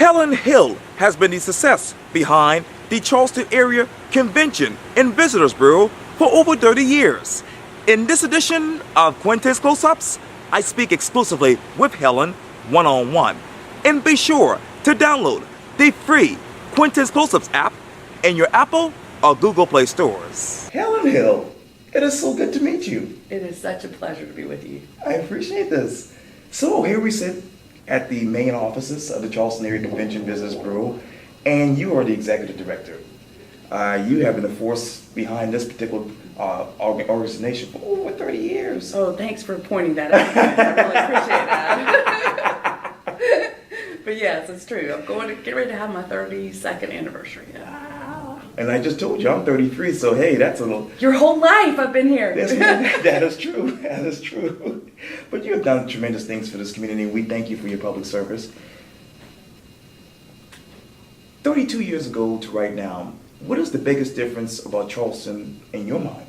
Helen Hill has been the success behind the Charleston Area Convention and Visitors Bureau for over 30 years. In this edition of Quintin's Close-Ups, I speak exclusively with Helen one-on-one. And be sure to download the free Quintin's Close-Ups app in your Apple or Google Play stores. Helen Hill, it is so good to meet you. It is such a pleasure to be with you. I appreciate this. So here we sit at the main offices of the Charleston Area Convention Visitors Bureau, and you are the executive director. You have been the force behind this particular organization for over 30 years. Oh, thanks for pointing that out. I really appreciate that. But yes, it's true. I'm going to get ready to have my 32nd anniversary. And I just told you I'm 33, so hey, that's a little... Your whole life I've been here. That is true. That is true. But you have done tremendous things for this community, and we thank you for your public service. 32 years ago to right now, what is the biggest difference about Charleston in your mind?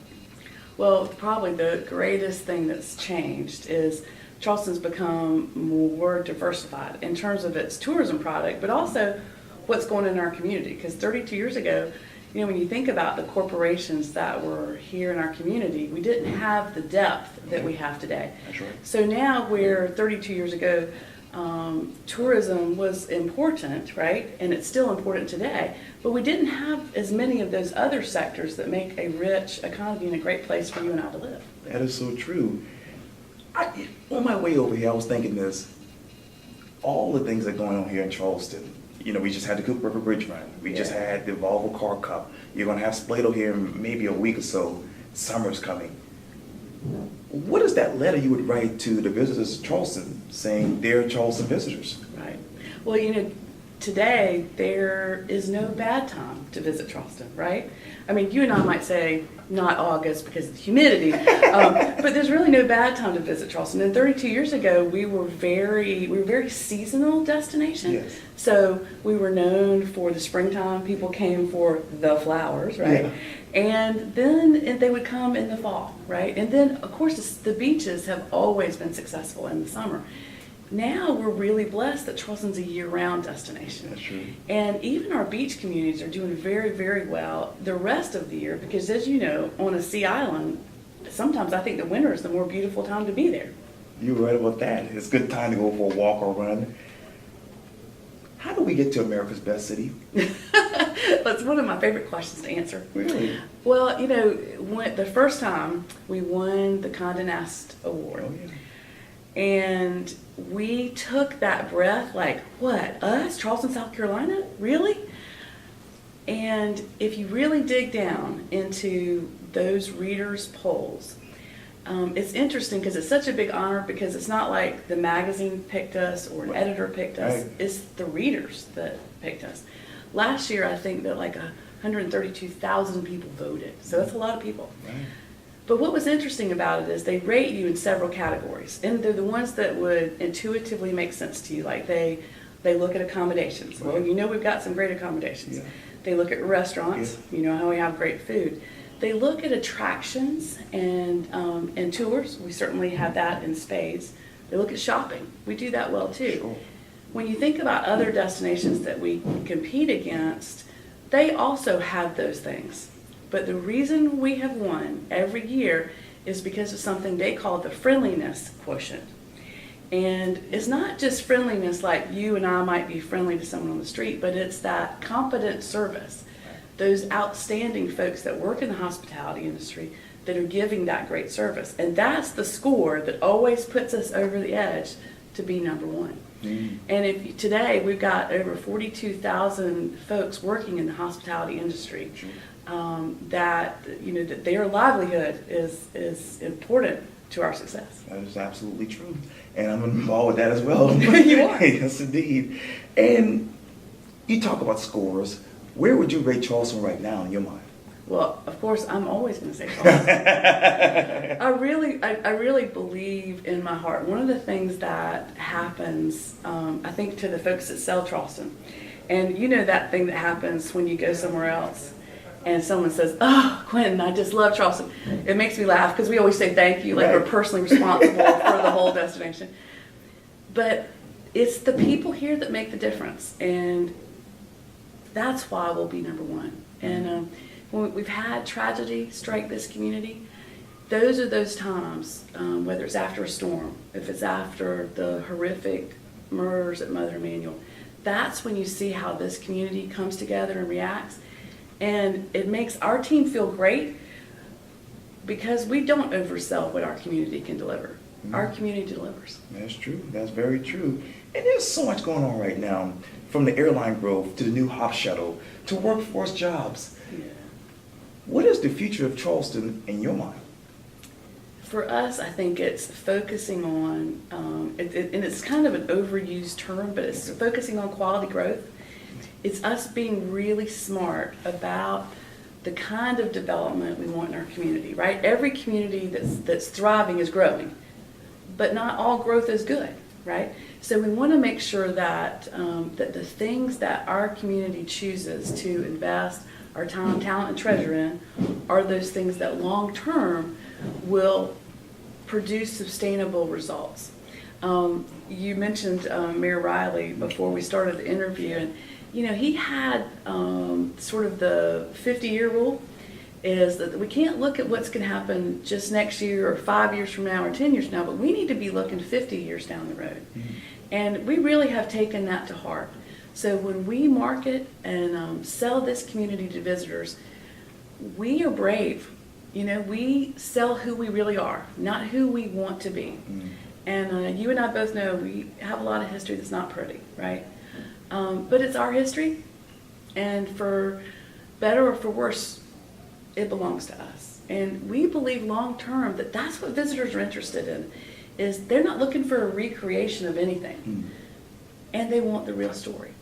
Well, probably the greatest thing that's changed is Charleston's become more diversified in terms of its tourism product, but also what's going on in our community. Because 32 years ago, you know, when you think about the corporations that were here in our community, we didn't have the depth that we have today. That's right. So now where 32 years ago, tourism was important, right? And it's still important today, but we didn't have as many of those other sectors that make a rich economy and a great place for you and I to live. That is so true. On my way over here, I was thinking this, all the things that are going on here in Charleston. You know, we just had the Cook River Bridge run. We just had the Volvo Car Cup. You're going to have Splato here in maybe a week or so. Summer's coming. What is that letter you would write to the visitors of Charleston saying they're Charleston visitors? Right. Well, you know, today there is no bad time to visit Charleston, right? I mean, you and I might say not August because of the humidity, but there's really no bad time to visit Charleston. And 32 years ago, we were a very seasonal destination. Yes. So we were known for the springtime. People came for the flowers, right? Yeah. And then they would come in the fall, right? And then, of course, the beaches have always been successful in the summer. Now we're really blessed that Charleston's a year-round destination. That's true. And even our beach communities are doing very, very well the rest of the year because, as you know, on a sea island, sometimes I think the winter is the more beautiful time to be there. You're right about that. It's a good time to go for a walk or run. How do we get to America's best city? That's one of my favorite questions to answer. Really? Well, you know, the first time we won the Condé Nast Award. Oh, yeah. And we took that breath like, what, us, Charleston, South Carolina? Really? And if you really dig down into those readers' polls, it's interesting because it's such a big honor because it's not like the magazine picked us or an editor picked us. Right. It's the readers that picked us. Last year, I think that like 132,000 people voted. So that's a lot of people. Right. But what was interesting about it is they rate you in several categories, and they're the ones that would intuitively make sense to you. Like they look at accommodations. Well, you know we've got some great accommodations. Yeah. They look at restaurants. Yeah. You know how we have great food. They look at attractions and tours. We certainly have that in spades. They look at shopping. We do that well too. Sure. When you think about other destinations that we compete against, they also have those things. But the reason we have won every year is because of something they call the friendliness quotient. And it's not just friendliness like you and I might be friendly to someone on the street, but it's that competent service. Those outstanding folks that work in the hospitality industry that are giving that great service. And that's the score that always puts us over the edge to be number one. Mm. And today we've got over 42,000 folks working in the hospitality industry. Sure. That their livelihood is important to our success. That is absolutely true, and I'm involved with that as well. You are. Yes, indeed. And you talk about scores. Where would you rate Charleston right now in your mind? Well, of course, I'm always going to say Charleston. I really believe in my heart. One of the things that happens, I think, to the folks that sell Charleston, and you know that thing that happens when you go somewhere else and someone says, "Oh, Quintin, I just love Charleston." It makes me laugh because we always say thank you, like we're personally responsible for the whole destination. But it's the people here that make the difference, and that's why we'll be number one. And when we've had tragedy strike this community, those are those times, whether it's after a storm, if it's after the horrific murders at Mother Emanuel, that's when you see how this community comes together and reacts. And it makes our team feel great because we don't oversell what our community can deliver. Our community delivers. That's true. That's very true. And there's so much going on right now, from the airline growth to the new hop shuttle to workforce jobs. Yeah. What is the future of Charleston in your mind? For us, I think it's focusing on, and it's kind of an overused term, but it's focusing on quality growth. It's us being really smart about the kind of development we want in our community, right? Every community that's thriving is growing, but not all growth is good, right? So we want to make sure that that the things that our community chooses to invest our time, talent, and treasure in are those things that long term will produce sustainable results. You mentioned Mayor Riley before we started the interview, and he had sort of the 50-year rule, is that we can't look at what's going to happen just next year or 5 years from now or 10 years from now, but we need to be looking 50 years down the road. Mm-hmm. And we really have taken that to heart. So when we market and sell this community to visitors, we are brave. We sell who we really are, not who we want to be. Mm-hmm. And you and I both know we have a lot of history that's not pretty, right? But it's our history, and for better or for worse, it belongs to us. And we believe long term that that's what visitors are interested in, is they're not looking for a recreation of anything, and they want the real story.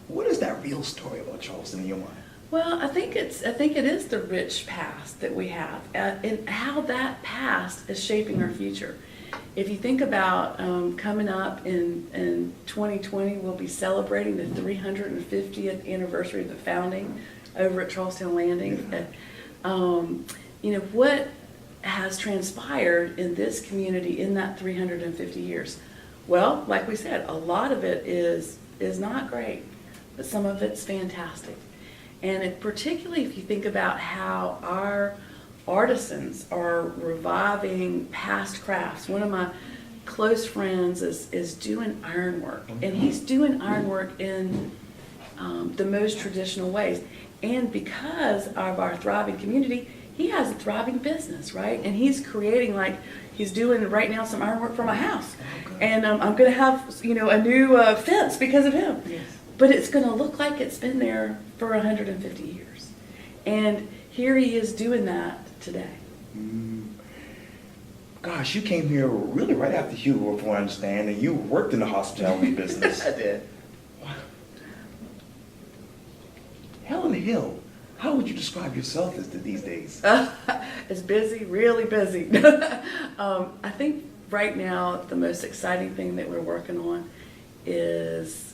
What is that real story about Charleston in your mind? Well, I think it is the rich past that we have, and how that past is shaping our future. If you think about coming up in 2020, we'll be celebrating the 350th anniversary of the founding over at Charleston Landing. What has transpired in this community in that 350 years? Well, like we said, a lot of it is not great, but some of it's fantastic. And particularly if you think about how our artisans are reviving past crafts. One of my close friends is doing ironwork, and he's doing ironwork in the most traditional ways. And because of our thriving community, he has a thriving business, right? And he's creating, he's doing right now some ironwork for my house. And I'm going to have, a new fence because of him. Yes. But it's going to look like it's been there for 150 years. And here he is doing that today. Gosh, you came here really right after Hugo, from what I understand, and you worked in the hospitality business. I did. Wow. Helen Hill, how would you describe yourself as these days? It's busy, really busy. I think right now the most exciting thing that we're working on is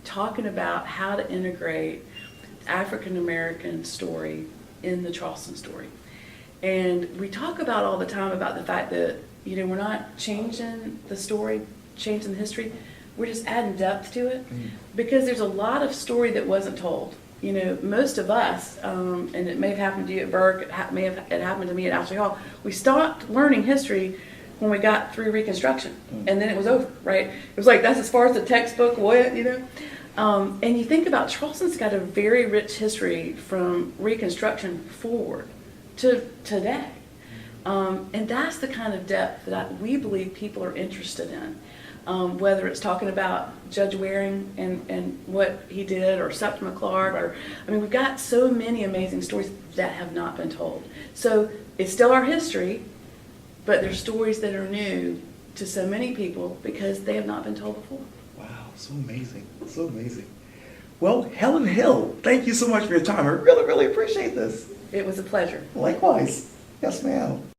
talking about how to integrate African American story in the Charleston story. And we talk about all the time about the fact that, we're not changing the story, changing the history, we're just adding depth to it, because there's a lot of story that wasn't told. Most of us, and it may have happened to you at Burke, it happened to me at Ashley Hall, we stopped learning history when we got through Reconstruction, and then it was over, right? It was like, that's as far as the textbook went, And you think about Charleston's got a very rich history from Reconstruction forward to today. And that's the kind of depth that we believe people are interested in. Whether it's talking about Judge Waring and what he did, or Septima Clark, we've got so many amazing stories that have not been told. So it's still our history, but there's stories that are new to so many people because they have not been told before. Wow, so amazing, so amazing. Well, Helen Hill, thank you so much for your time. I really, really appreciate this. It was a pleasure. Likewise. Yes, ma'am.